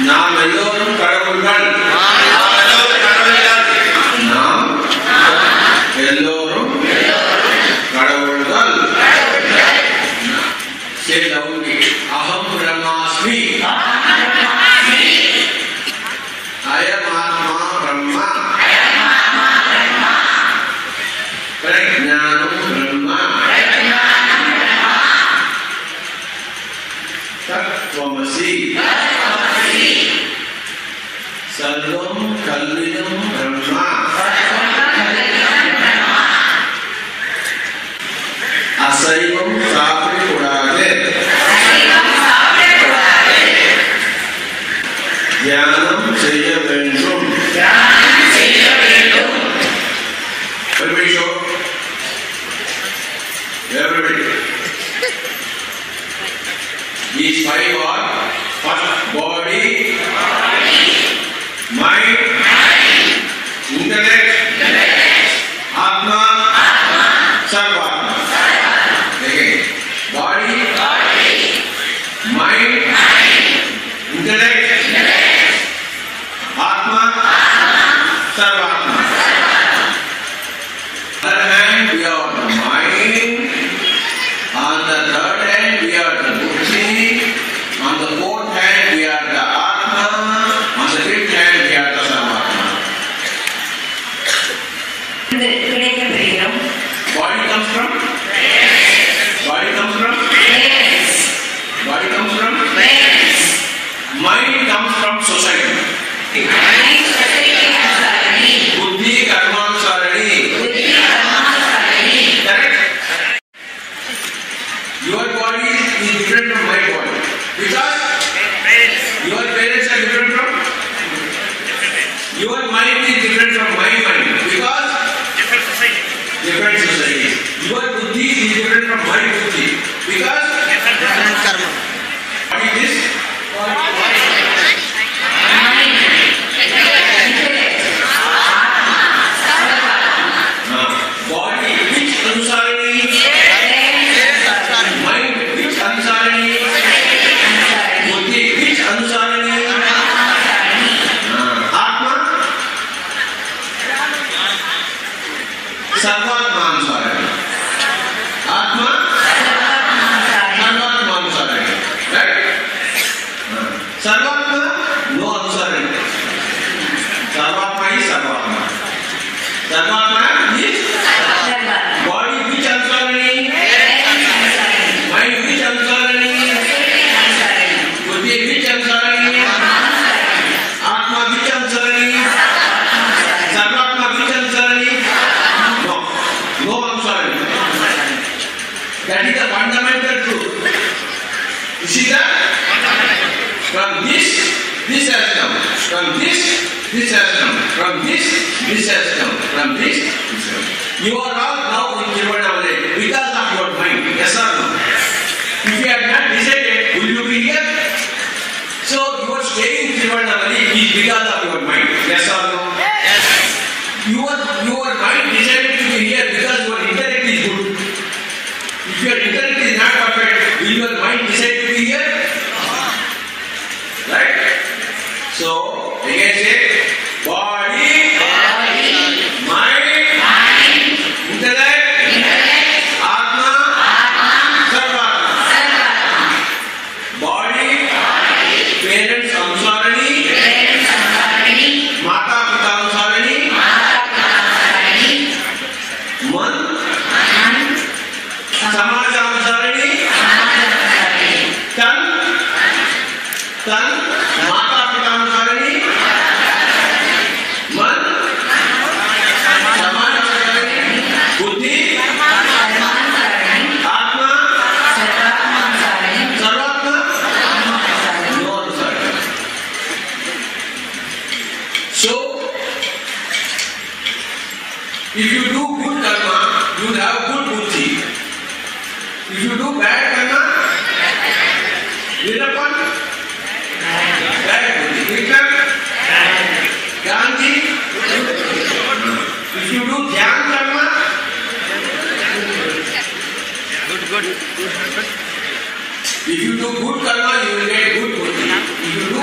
நாம் எல்லோரும் கடவுள்கள். நாம் எல்லோரும் கடவுள்கள். Say loudly, Aham Brahmasmi. Ayam Atma Brahma. Prajnanam Brahma. Tattvamasi. Sarvam Kalvidam Brahma. Asaivam Sapri Kudade. Dhyanam Seyya Vendum. Everybody show. Everybody. These five are first body, mind, intellect, Atma, Sarvatma. Again, body, mind, intellect, Atma, Sarvatma. On the other hand, we are the mind. On the third hand, we are the buddhi. On the fourth hand, we are the Atma. On the fifth hand, we are the Sarvatma. Body comes from? Body comes from? Body comes from? Mind comes from society. Buddhi karmanusarani. Correct? Your body is different from my body. Because your parents are different from? Your mind is different from my mind. Because? Different society. Your buddhi is different from my buddhi. Because? Different karma. What is this? Body, which Anusarani? Mind, which Anusarani? Buddhi, which Anusarani? Atma? Sarvatma Anusarani. Atma? Sarvatma Anusarani. Right? Sarvatma, no Anusarani. Sarvatma is Sarvatma. Sarvatma is body which Anusarani? Mind which Anusarani? Buddhi which Anusarani? Atma which Anusarani? Sarvatma which Anusarani? No Anusarani. That is the fundamental truth. You see that? From this has come. From this has come. From this has come. From this has come. You are all now in Tiruvannamala because of your mind. Yes or no? If you had not decided, will you be here? So your stay in Tiruvannamala is because of your mind. Yes or no? Yes. Your mind decided to be here because your intellect is good. If your intellect is not perfect, will your mind decide to be here? Right? So, again say, body, mind, intellect, Atma, Sarvatma. Body, parents Anusarani, Mata Pita Anusarani, Man, Samaj Anusarani, Tan, Mata Pita Anusarani, Man, Samaj Anusarani, Buddhi, Atma, Sarvatma, no Anusarani. So, if you do good karma, you will have good buddhi. If you do bad karma, you will have bad buddhi. Hitler, Gandhi, if you do dhyan karma, good. If you do good karma, you will get good buddhi. If you do